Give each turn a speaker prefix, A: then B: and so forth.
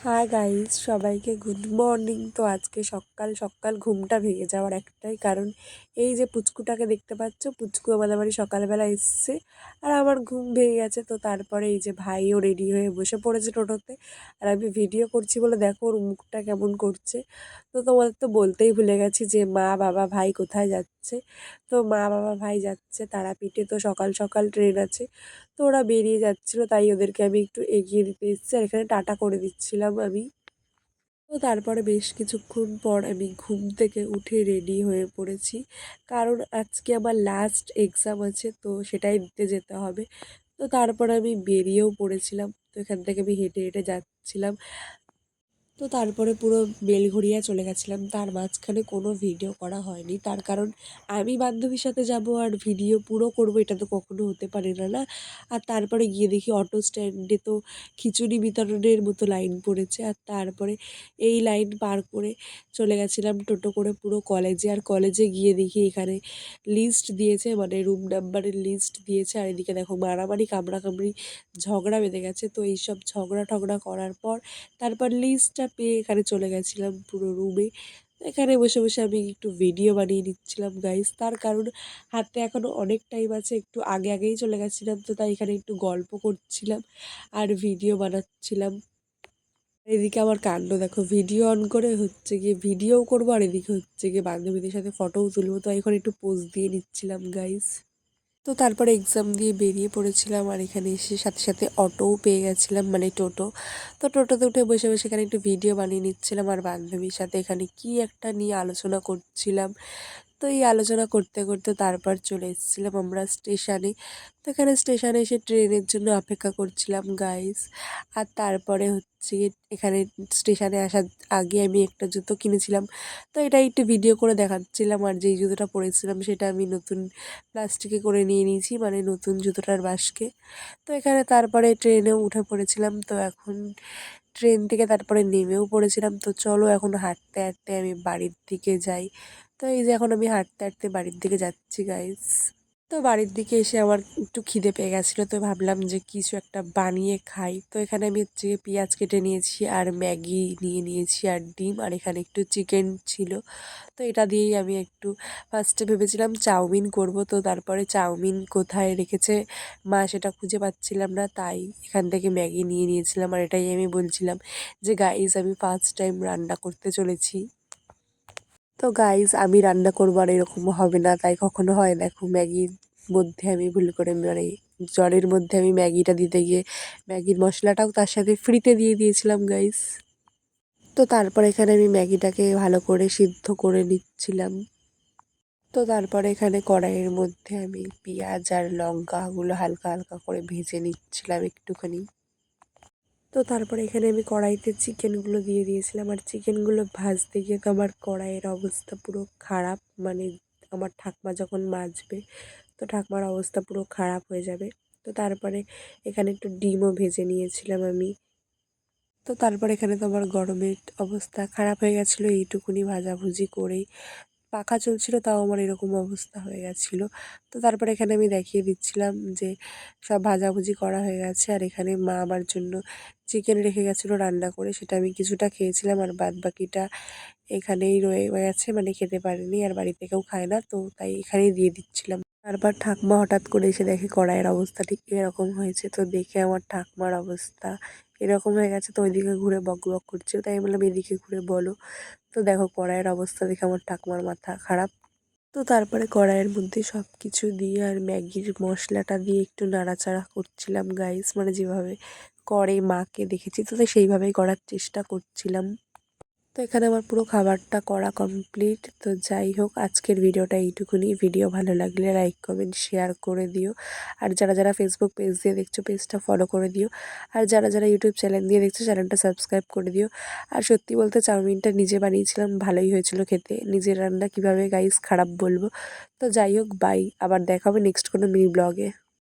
A: Hi guys, সবাইকে good morning. তো আজকে সকাল সকাল ঘুমটা ভেঙে যাওয়ার একটাই কারণ, এই যে পুচকুটাকে দেখতে পাচ্ছ, পুচকু আমাদের বাড়ি সকালবেলা এসছে আর আমার ঘুম ভেঙে গেছে। তো তারপরে এই যে ভাইও রেডি হয়ে বসে পড়েছে টোটোতে, আর আমি ভিডিও করছি বলে দেখো ওর মুখটা কেমন করছে। তো তোমাদের তো বলতেই ভুলে গেছি যে মা বাবা ভাই কোথায় যাচ্ছে। তো মা বাবা ভাই যাচ্ছে তারাপীঠে, তো সকাল সকাল ট্রেন আছে। তো ওরা বেরিয়ে যাচ্ছিলো, তাই ওদেরকে আমি একটু এগিয়ে দিতে এসেছি আর এখানে টাটা করে দিচ্ছিলাম আমি। তো তারপরে বেশ কিছুক্ষণ পর আমি ঘুম থেকে উঠে রেডি হয়ে পড়েছি, কারণ আজকে আমার লাস্ট এক্সাম আছে, তো সেটাই দিতে যেতে হবে। তো তারপর আমি বেরিয়েও পড়েছিলাম। তো এখান থেকে আমি হেঁটে হেঁটে যাচ্ছিলাম। তো তারপরে পুরো বেলঘরিয়া চলে গেছিলাম, তার মাঝখানে কোনো ভিডিও করা হয়নি। তার কারণ আমি বান্ধবীর সাথে যাব আর ভিডিও পুরো করব, এটা তো কখনো হতে পারে না, না। আর তারপরে গিয়ে দেখি অটো স্ট্যান্ডে তো খিচুড়ি বিতরণের মতো লাইন পড়েছে, আর তারপরে এই লাইন পার করে চলে গেছিলাম টোটো করে পুরো কলেজে। আর কলেজে গিয়ে দেখি এখানে লিস্ট দিয়েছে, মানে রুম নাম্বারের লিস্ট দিয়েছে, আর এদিকে দেখো মারামারি কামড়াকামড়ি ঝগড়া বেঁধে গেছে। তো এইসব ঝগড়া টগড়া করার পর তারপর লিস্টটা পেয়ে এখানে চলে গেছিলাম পুরো রুমে। এখানে বসে বসে আমি একটু ভিডিও বানিয়ে নিচ্ছিলাম গাইস, তার কারণ হাতে এখনও অনেক টাইম আছে, একটু আগে আগেই চলে গেছিলাম, তো তাই এখানে একটু গল্প করছিলাম আর ভিডিও বানাচ্ছিলাম। এদিকে আমার কাণ্ড দেখো, ভিডিও অন করে হচ্ছে গিয়ে ভিডিওও করবো আর এদিকে হচ্ছে গিয়ে বান্ধবীদের সাথে ফটোও তুলবো। তো এখন একটু পোজ দিয়ে নিচ্ছিলাম গাইস। তো তারপরে এক্সাম দিয়ে বেরিয়ে পড়েছিলাম আর এখানে এসে সাথে সাথে অটোও পেয়ে গেছিলাম, মানে টোটো। তো টোটোতে উঠে বসে বসে এখানে একটু ভিডিও বানিয়ে নিচ্ছিলাম আর বান্ধবীর সাথে এখানে কি একটা নিয়ে আলোচনা করছিলাম। তো এই আলোচনা করতে করতে তারপর চলে এসেছিলাম আমরা স্টেশনে। তো এখানে স্টেশনে এসে ট্রেনের জন্য অপেক্ষা করছিলাম গাইস। আর তারপরে হচ্ছে এখানে স্টেশনে আসার আগে আমি একটা জুতো কিনেছিলাম, তো এটা একটু ভিডিও করে দেখাচ্ছিলাম। আর যেই জুতোটা পরেছিলাম সেটা আমি নতুন প্লাস্টিকে করে নিয়ে নিয়েছি, মানে নতুন জুতোটার বাসকে। তো এখানে তারপরে ট্রেনেও উঠে পড়েছিলাম। তো এখন ট্রেন থেকে তারপরে নেমেও পড়েছিলাম। তো চলো এখন হাঁটতে হাঁটতে আমি বাড়ির দিকে যাই। তো এই যে এখন আমি হাঁটতে হাঁটতে বাড়ির দিকে যাচ্ছি গাইস। তো বাড়ির দিকে এসে আমার একটু খিদে পেয়ে গেছিলো, তো ভাবলাম যে কিছু একটা বানিয়ে খাই। তো এখানে আমি হচ্ছে পেঁয়াজ কেটে নিয়েছি আর ম্যাগি নিয়ে নিয়েছি আর ডিম, আর এখানে একটু চিকেন ছিল। তো এটা দিয়েই আমি একটু ফার্স্টে ভেবেছিলাম চাউমিন করব। তো তারপরে চাউমিন কোথায় রেখেছে মা সেটা খুঁজে পাচ্ছিলাম না, তাই এখান থেকে ম্যাগি নিয়ে নিয়েছিলাম। আর এটাই আমি বলছিলাম যে গাইজ আমি ফার্স্ট টাইম রান্না করতে চলেছি। তো গাইজ আমি রান্না করবো আর এরকম হবে না তাই কখনো হয়, দেখো ম্যাগির মধ্যে আমি ভুল করে, মানে জলের মধ্যে আমি ম্যাগিটা দিতে গিয়ে ম্যাগির মশলাটাও তার সাথে ফ্রিতে দিয়ে দিয়েছিলাম গাইজ। তো তারপর এখানে আমি ম্যাগিটাকে ভালো করে সিদ্ধ করে নিচ্ছিলাম। তো তারপরে এখানে কড়াইয়ের মধ্যে আমি পেঁয়াজ আর লঙ্কাগুলো হালকা হালকা করে ভেজে নিচ্ছিলাম একটুখানি। তো তারপরে এখানে আমি কড়াইতে চিকেনগুলো দিয়ে দিয়েছিলাম, আর চিকেনগুলো ভাজতে গিয়ে তো আমার কড়াইয়ের অবস্থা পুরো খারাপ, মানে আমার ঠাকমা যখন মাজবে তো ঠাকমার অবস্থা পুরো খারাপ হয়ে যাবে। তো তারপরে এখানে একটু ডিমও ভেজে নিয়েছিলাম আমি। তো তারপর এখানে তো আমার গরমের অবস্থা খারাপ হয়ে গেছিলো এইটুকুনি ভাজাভুজি করেই, পাখা চলছিল তাও আমার এরকম অবস্থা হয়ে গেছিলো। তো তারপরে এখানে আমি দেখিয়ে দিচ্ছিলাম যে সব ভাজাভুজি করা হয়ে গেছে, আর এখানে মা আমার জন্য চিকেন রেখে গেছিলো রান্না করে, সেটা আমি কিছুটা খেয়েছিলাম আর বাদ বাকিটা এখানেই রয়ে গেছে, মানে খেতে পারিনি আর বাড়িতে কেউ খায় না, তো তাই এখানেই দিয়ে দিচ্ছিলাম। তারপর ঠাকমা হঠাৎ করে এসে দেখে কড়াইয়ের অবস্থা ঠিক এরকম হয়েছে, তো দেখে আমার ঠাকমার অবস্থা এরকম হয়ে গেছে, তো ওইদিকে ঘুরে বক বক করছে, তাই আমি বললাম এদিকে ঘুরে বলো। তো দেখো কড়াইয়ের অবস্থা দেখে আমার ঠাকুমার মাথা খারাপ। তো তারপরে কড়াইয়ের মধ্যে সব কিছু দিয়ে আর ম্যাগির মশলাটা দিয়ে একটু নাড়াচাড়া করছিলাম গাইস, মানে যেভাবে করে মাকে দেখেছি তো সেইভাবেই করার চেষ্টা করছিলাম। তো এখানে আমার পুরো খাবারটা করা কমপ্লিট। তো যাই হোক, আজকের ভিডিওটা এইটুকুনি। ভিডিও ভালো লাগলে লাইক কমেন্ট শেয়ার করে দিও, আর যারা যারা ফেসবুক পেজ দিয়ে দেখছো পেজটা ফলো করে দিও, আর যারা যারা ইউটিউব চ্যানেল দিয়ে দেখছো চ্যানেলটা সাবস্ক্রাইব করে দিও। আর সত্যি বলতে চাউমিনটা নিজে বানিয়েছিলাম, ভালোই হয়েছিল খেতে। নিজের রান্না কিভাবে গাইস খারাপ বলবো। তো যাই হোক, বাই, আবার দেখা হবে নেক্সট কোনো মিনি ব্লগে।